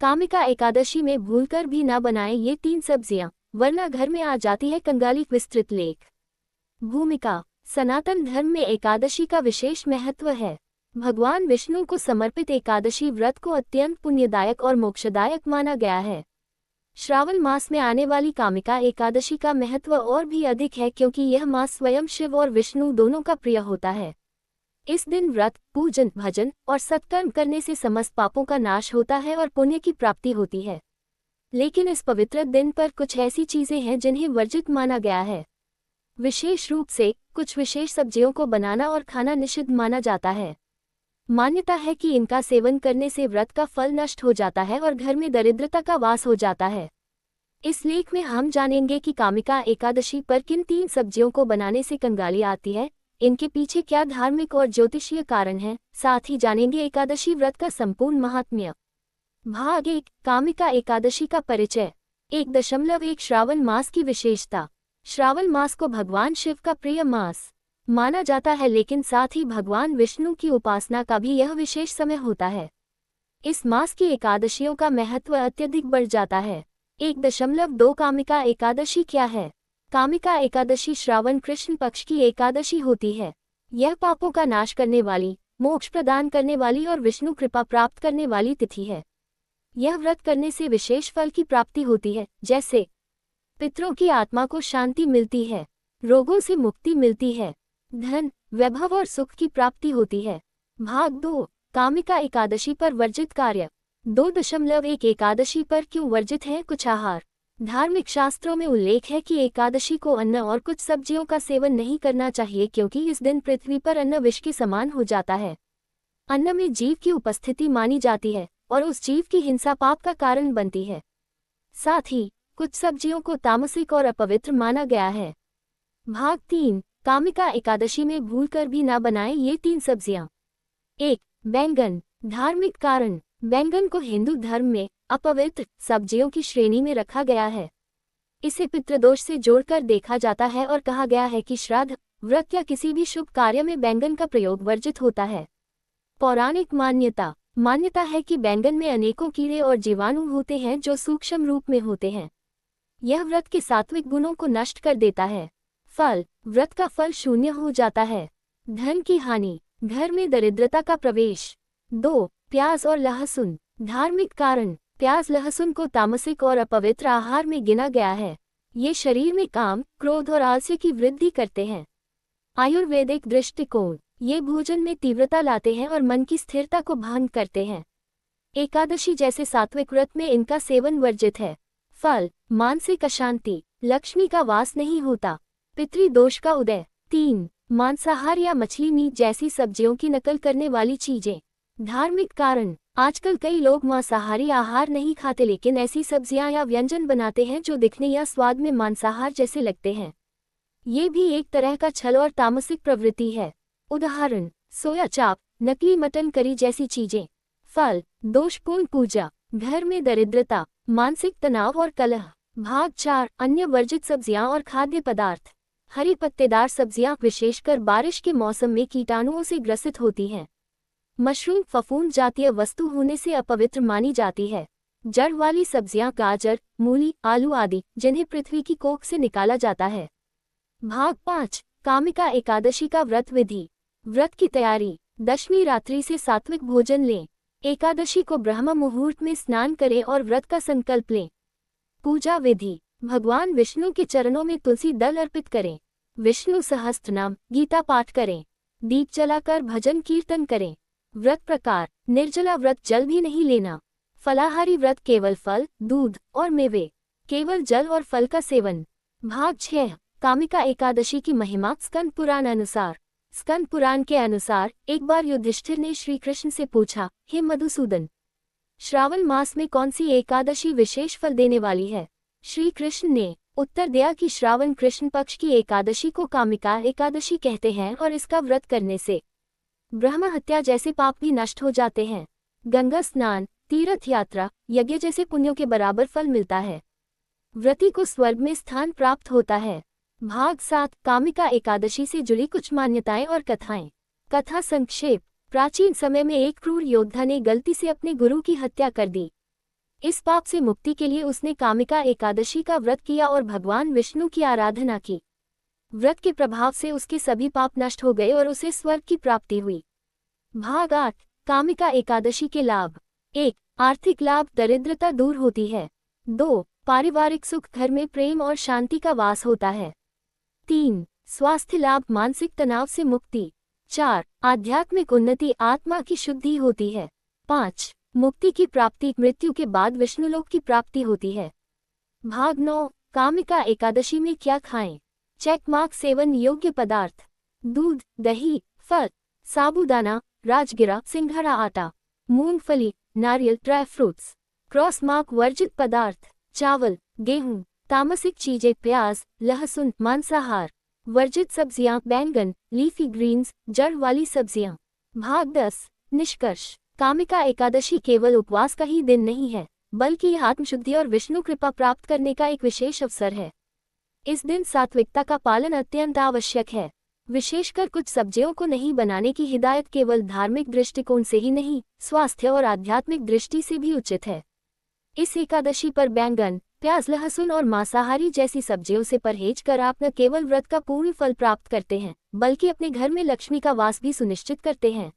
कामिका एकादशी में भूलकर भी ना बनाएं ये 3 सब्जियां, वरना घर में आ जाती है कंगाली। विस्तृत लेख। भूमिका। सनातन धर्म में एकादशी का विशेष महत्व है। भगवान विष्णु को समर्पित एकादशी व्रत को अत्यंत पुण्यदायक और मोक्षदायक माना गया है। श्रावण मास में आने वाली कामिका एकादशी का महत्व और भी अधिक है क्योंकि यह मास स्वयं शिव और विष्णु दोनों का प्रिय होता है। इस दिन व्रत, पूजन, भजन और सत्कर्म करने से समस्त पापों का नाश होता है और पुण्य की प्राप्ति होती है। लेकिन इस पवित्र दिन पर कुछ ऐसी चीजें हैं जिन्हें वर्जित माना गया है। विशेष रूप से कुछ विशेष सब्जियों को बनाना और खाना निषिद्ध माना जाता है। मान्यता है कि इनका सेवन करने से व्रत का फल नष्ट हो जाता है और घर में दरिद्रता का वास हो जाता है। इस लेख में हम जानेंगे कि कामिका एकादशी पर किन 3 सब्जियों को बनाने से कंगाली आती है, इनके पीछे क्या धार्मिक और ज्योतिषीय कारण है। साथ ही जानेंगे एकादशी व्रत का संपूर्ण महात्म्य। भाग 1। कामिका एकादशी का परिचय। 1.1 श्रावण मास की विशेषता। श्रावण मास को भगवान शिव का प्रिय मास माना जाता है, लेकिन साथ ही भगवान विष्णु की उपासना का भी यह विशेष समय होता है। इस मास की एकादशियों का महत्व अत्यधिक बढ़ जाता है। 1.2 कामिका एकादशी क्या है? कामिका एकादशी श्रावण कृष्ण पक्ष की एकादशी होती है। यह पापों का नाश करने वाली, मोक्ष प्रदान करने वाली और विष्णु कृपा प्राप्त करने वाली तिथि है। यह व्रत करने से विशेष फल की प्राप्ति होती है, जैसे पितरों की आत्मा को शांति मिलती है, रोगों से मुक्ति मिलती है, धन, वैभव और सुख की प्राप्ति होती है। भाग 2। कामिका एकादशी पर वर्जित कार्य। 2.1 एकादशी पर क्यों वर्जित है कुछ आहार। धार्मिक शास्त्रों में उल्लेख है कि एकादशी को अन्न और कुछ सब्जियों का सेवन नहीं करना चाहिए क्योंकि इस दिन पृथ्वी पर अन्न विष के समान हो जाता है। अन्न में जीव की उपस्थिति मानी जाती है और उस जीव की हिंसा पाप का कारण बनती है। साथ ही कुछ सब्जियों को तामसिक और अपवित्र माना गया है। भाग 3। कामिका एकादशी में भूलकर भी ना बनाएं ये 3 सब्जियां। 1. बैंगन। धार्मिक कारण। बैंगन को हिंदू धर्म में अपवित्र सब्जियों की श्रेणी में रखा गया है। इसे पितृदोष से जोड़कर देखा जाता है और कहा गया है कि श्राद्ध, व्रत या किसी भी शुभ कार्य में बैंगन का प्रयोग वर्जित होता है। पौराणिक मान्यता। मान्यता है कि बैंगन में अनेकों कीड़े और जीवाणु होते हैं जो सूक्ष्म रूप में होते हैं। यह व्रत के सात्विक गुणों को नष्ट कर देता है। फल। व्रत का फल शून्य हो जाता है। धन की हानि। घर में दरिद्रता का प्रवेश। 2. प्याज और लहसुन। धार्मिक कारण। प्याज लहसुन को तामसिक और अपवित्र आहार में गिना गया है। ये शरीर में काम, क्रोध और आलस्य की वृद्धि करते हैं। आयुर्वेदिक दृष्टिकोण। ये भोजन में तीव्रता लाते हैं और मन की स्थिरता को भंग करते हैं। एकादशी जैसे सात्विक व्रत में इनका सेवन वर्जित है। फल। मानसिक अशांति। लक्ष्मी का वास नहीं होता। पितृदोष का उदय। 3. मांसाहार या मछली मीट जैसी सब्जियों की नकल करने वाली चीजें। धार्मिक कारण। आजकल कई लोग मांसाहारी आहार नहीं खाते लेकिन ऐसी सब्जियां या व्यंजन बनाते हैं जो दिखने या स्वाद में मांसाहार जैसे लगते हैं। ये भी एक तरह का छल और तामसिक प्रवृत्ति है। उदाहरण, सोया चाप, नकली मटन करी जैसी चीजें। फल। दोषपूर्ण पूजा। घर में दरिद्रता, मानसिक तनाव और कलह। भाग 4। अन्य वर्जित सब्जियां और खाद्य पदार्थ। हरी पत्तेदार सब्जियां विशेषकर बारिश के मौसम में कीटाणुओं से ग्रसित होती हैं। मशरूम फफूंद जातीय वस्तु होने से अपवित्र मानी जाती है। जड़ वाली सब्जियां गाजर, मूली, आलू आदि, जिन्हें पृथ्वी की कोख से निकाला जाता है। भाग 5। कामिका एकादशी का व्रत विधि। व्रत की तैयारी। दशमी रात्रि से सात्विक भोजन लें। एकादशी को ब्रह्म मुहूर्त में स्नान करें और व्रत का संकल्प लें। पूजा विधि। भगवान विष्णु के चरणों में तुलसी दल अर्पित करें। विष्णु सहस्त्रनाम, गीता पाठ करें। दीप जलाकर भजन कीर्तन करें। व्रत प्रकार। निर्जला व्रत, जल भी नहीं लेना। फलाहारी व्रत, केवल फल, दूध और मेवे। केवल जल और फल का सेवन। भाग 6। कामिका एकादशी की महिमा। स्कंद पुराण अनुसार। स्कंद पुराण के अनुसार एक बार युधिष्ठिर ने श्री कृष्ण से पूछा, हे मधुसूदन, श्रावण मास में कौन सी एकादशी विशेष फल देने वाली है? श्री कृष्ण ने उत्तर दिया कि श्रावण कृष्ण पक्ष की एकादशी को कामिका एकादशी कहते हैं और इसका व्रत करने से ब्रह्म हत्या जैसे पाप भी नष्ट हो जाते हैं। गंगा स्नान, तीर्थ यात्रा, यज्ञ जैसे पुण्यों के बराबर फल मिलता है। व्रती को स्वर्ग में स्थान प्राप्त होता है। भाग 7। कामिका एकादशी से जुड़ी कुछ मान्यताएं और कथाएं। कथा संक्षेप। प्राचीन समय में एक क्रूर योद्धा ने गलती से अपने गुरु की हत्या कर दी। इस पाप से मुक्ति के लिए उसने कामिका एकादशी का व्रत किया और भगवान विष्णु की आराधना की। व्रत के प्रभाव से उसके सभी पाप नष्ट हो गए और उसे स्वर्ग की प्राप्ति हुई। भाग 8, कामिका एकादशी के लाभ। 1. आर्थिक लाभ, दरिद्रता दूर होती है। 2. पारिवारिक सुख, घर में प्रेम और शांति का वास होता है। 3. स्वास्थ्य लाभ, मानसिक तनाव से मुक्ति। 4. आध्यात्मिक उन्नति, आत्मा की शुद्धि होती है। 5. मुक्ति की प्राप्ति, मृत्यु के बाद विष्णुलोक की प्राप्ति होती है। भाग 9, कामिका एकादशी में क्या खाएं? Check mark. सेवन योग्य पदार्थ: दूध, दही, फल, साबूदाना, राजगिरा, सिंघाड़ा आटा, मूंगफली, नारियल, ड्राई फ्रूट्स। Cross mark. वर्जित पदार्थ: चावल, गेहूं, तामसिक चीजें, प्याज, लहसुन, मांसाहार। वर्जित सब्जियां, बैंगन, लीफी ग्रीन्स, जड़ वाली सब्जियां। भाग 10, निष्कर्ष। कामिका एकादशी केवल उपवास का ही दिन नहीं है, बल्कि यह आत्मशुद्धि और विष्णु कृपा प्राप्त करने का एक विशेष अवसर है। इस दिन सात्विकता का पालन अत्यंत आवश्यक है। विशेषकर कुछ सब्जियों को नहीं बनाने की हिदायत केवल धार्मिक दृष्टिकोण से ही नहीं, स्वास्थ्य और आध्यात्मिक दृष्टि से भी उचित है। इस एकादशी पर बैंगन, प्याज, लहसुन और मांसाहारी जैसी सब्जियों से परहेज कर आप न केवल व्रत का पूर्ण फल प्राप्त करते हैं, बल्कि अपने घर में लक्ष्मी का वास भी सुनिश्चित करते हैं।